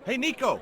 Hey, Nico!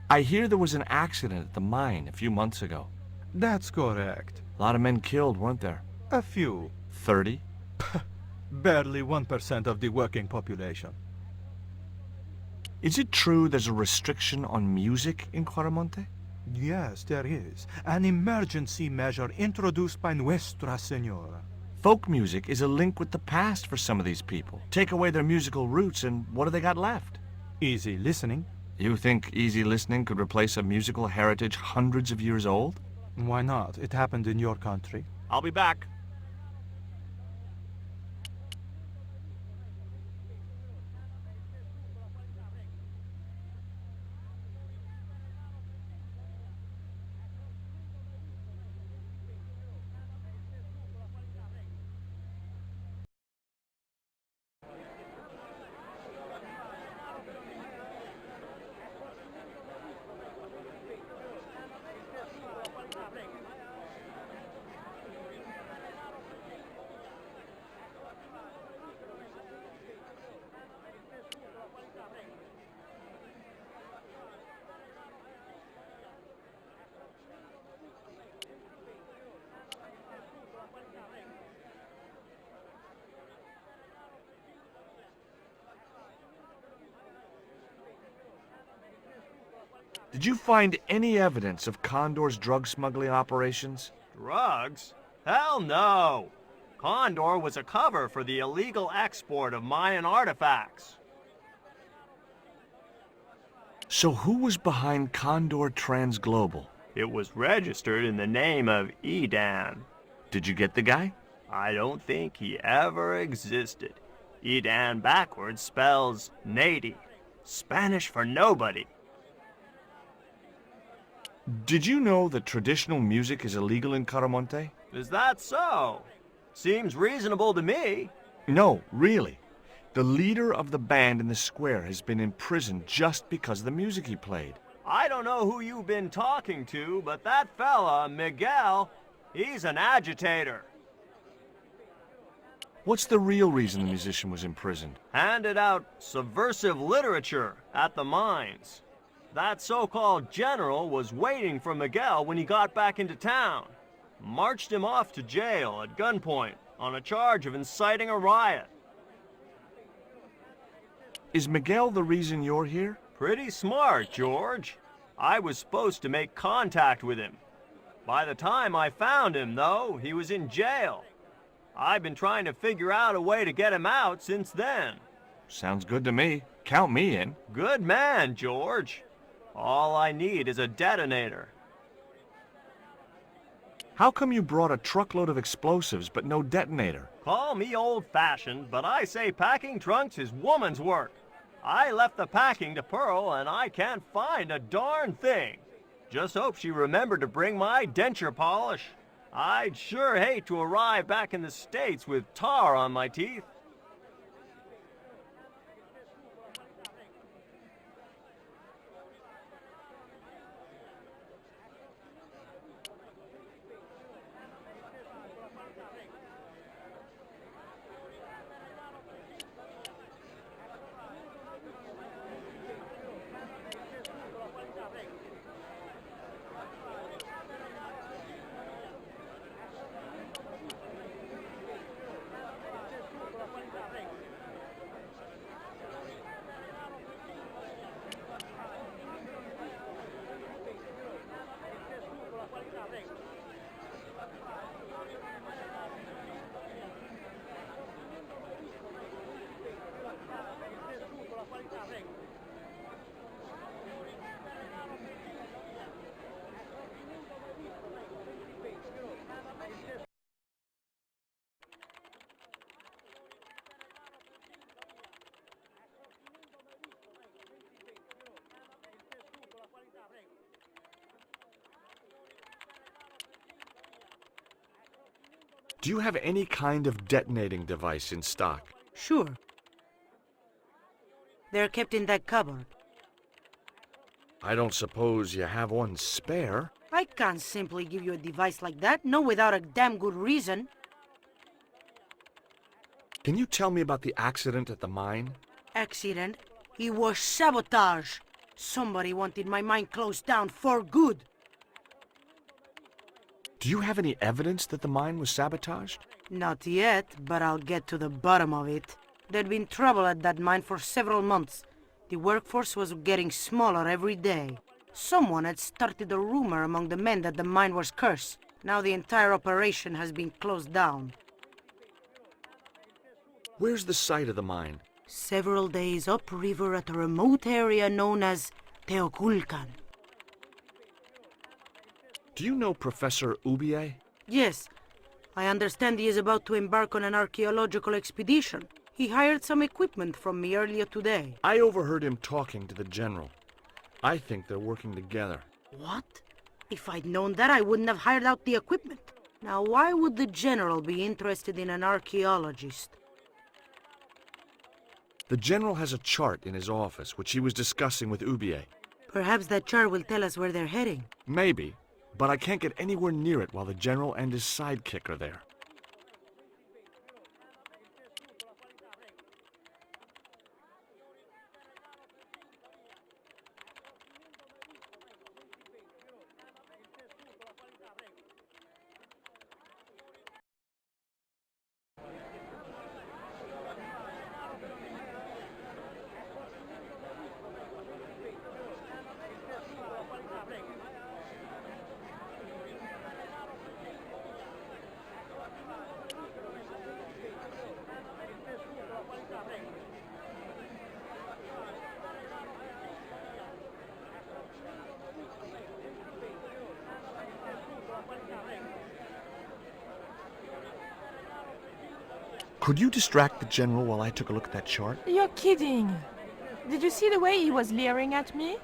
I hear there was an accident at the mine a few months ago. That's correct. A lot of men killed, weren't there? A few. 30? Barely 1% of the working population. Is it true there's a restriction on music in Quaramonte? Yes, there is. An emergency measure introduced by Nuestra Senora. Folk music is a link with the past for some of these people. Take away their musical roots and what do they got left? Easy listening. You think easy listening could replace a musical heritage hundreds of years old? Why not? It happened in your country. I'll be back. Did you find any evidence of Condor's drug smuggling operations? Drugs? Hell no! Condor was a cover for the illegal export of Mayan artifacts. So who was behind Condor Transglobal? It was registered in the name of Edan. Did you get the guy? I don't think he ever existed. Edan backwards spells Nady, Spanish for nobody. Did you know that traditional music is illegal in Quaramonte? Is that so? Seems reasonable to me. No, really. The leader of the band in the square has been in prison just because of the music he played. I don't know who you've been talking to, but that fella, Miguel, he's an agitator. What's the real reason the musician was imprisoned? Handed out subversive literature at the mines. That so-called general was waiting for Miguel when he got back into town. Marched him off to jail at gunpoint on a charge of inciting a riot. Is Miguel the reason you're here? Pretty smart, George. I was supposed to make contact with him. By the time I found him, though, he was in jail. I've been trying to figure out a way to get him out since then. Sounds good to me. Count me in. Good man, George. All I need is a detonator. How come you brought a truckload of explosives but no detonator? Call me old-fashioned, but I say packing trunks is woman's work. I left the packing to Pearl, and I can't find a darn thing. Just hope she remembered to bring my denture polish. I'd sure hate to arrive back in the States with tar on my teeth. Do you have any kind of detonating device in stock? Sure. They're kept in that cupboard. I don't suppose you have one spare? I can't simply give you a device like that, no without a damn good reason. Can you tell me about the accident at the mine? Accident? It was sabotage. Somebody wanted my mine closed down for good. Do you have any evidence that the mine was sabotaged? Not yet, but I'll get to the bottom of it. There'd been trouble at that mine for several months. The workforce was getting smaller every day. Someone had started a rumor among the men that the mine was cursed. Now the entire operation has been closed down. Where's the site of the mine? Several days upriver at a remote area known as Teoculcan. Do you know Professor Ubier? Yes, I understand he is about to embark on an archaeological expedition. He hired some equipment from me earlier today. I overheard him talking to the general. I think they're working together. What? If I'd known that, I wouldn't have hired out the equipment. Now, why would the general be interested in an archaeologist? The general has a chart in his office, which he was discussing with Ubier. Perhaps that chart will tell us where they're heading. Maybe, but I can't get anywhere near it while the general and his sidekick are there. Could you distract the general while I took a look at that chart? You're kidding. Did you see the way he was leering at me?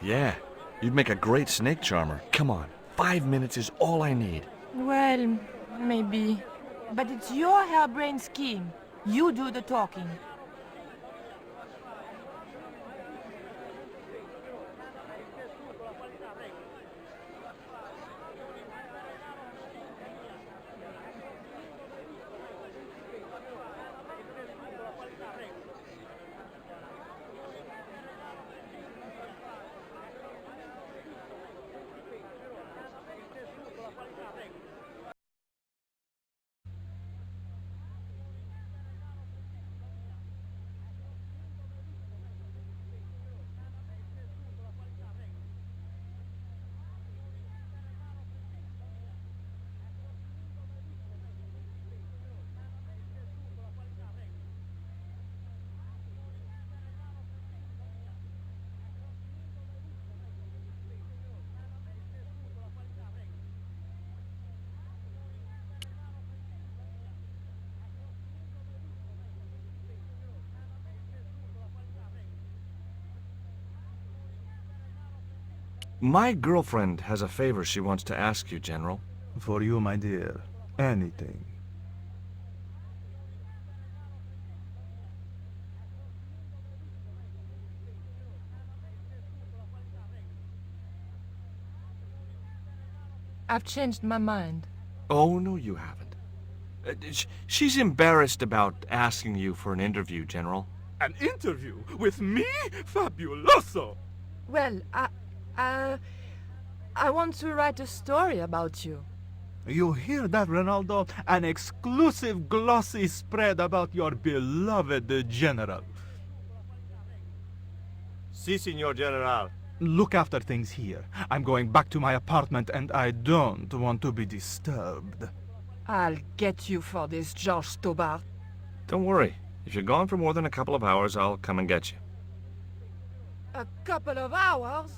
Yeah, you'd make a great snake charmer. Come on, 5 minutes is all I need. Well, maybe. But it's your harebrained scheme. You do the talking. My girlfriend has a favor she wants to ask you, General. For you, my dear, anything. I've changed my mind. Oh, no, you haven't. She's embarrassed about asking you for an interview, General. An interview with me? Fabuloso! Well, I want to write a story about you. You hear that, Ronaldo? An exclusive glossy spread about your beloved general. Si, Signor General. Look after things here. I'm going back to my apartment and I don't want to be disturbed. I'll get you for this, George Stobart. Don't worry. If you're gone for more than a couple of hours, I'll come and get you. A couple of hours?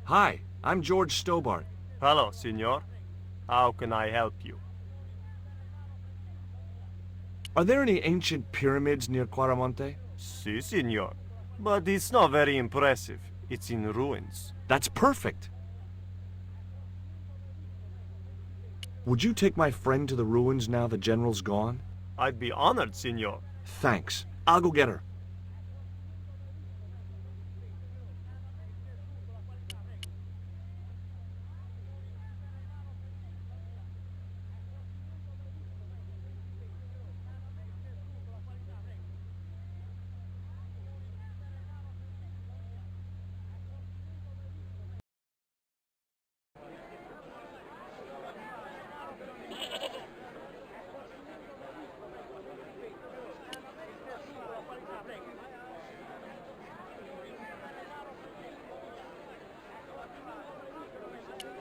Hi, I'm George Stobart. Hello, senor. How can I help you? Are there any ancient pyramids near Quaramonte? Si, senor. But it's not very impressive. It's in ruins. That's perfect. Would you take my friend to the ruins now the general's gone? I'd be honored, senor. Thanks. I'll go get her.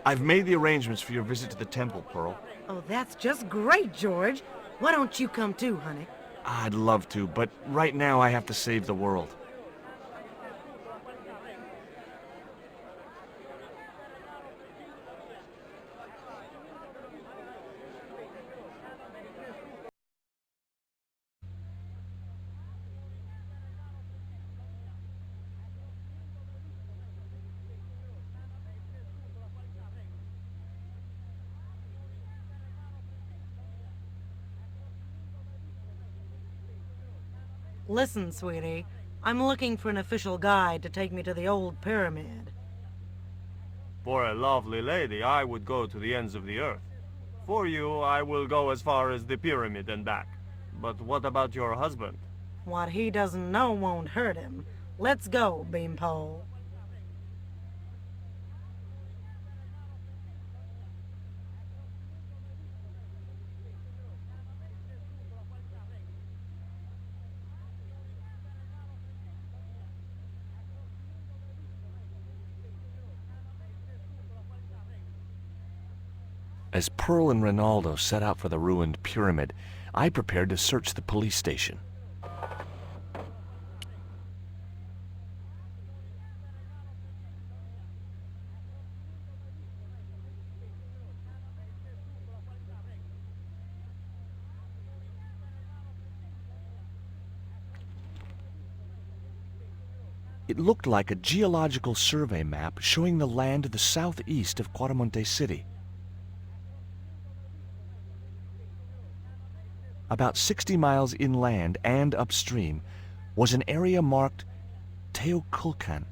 I've made the arrangements for your visit to the temple, Pearl. Oh, that's just great, George. Why don't you come too, honey? I'd love to, but right now I have to save the world. Listen, sweetie. I'm looking for an official guide to take me to the old pyramid. For a lovely lady, I would go to the ends of the earth. For you, I will go as far as the pyramid and back. But what about your husband? What he doesn't know won't hurt him. Let's go, Beanpole. As Pearl and Ronaldo set out for the ruined pyramid, I prepared to search the police station. It looked like a geological survey map showing the land to the southeast of Quaramonte City. About 60 miles inland and upstream was an area marked Teoculcan.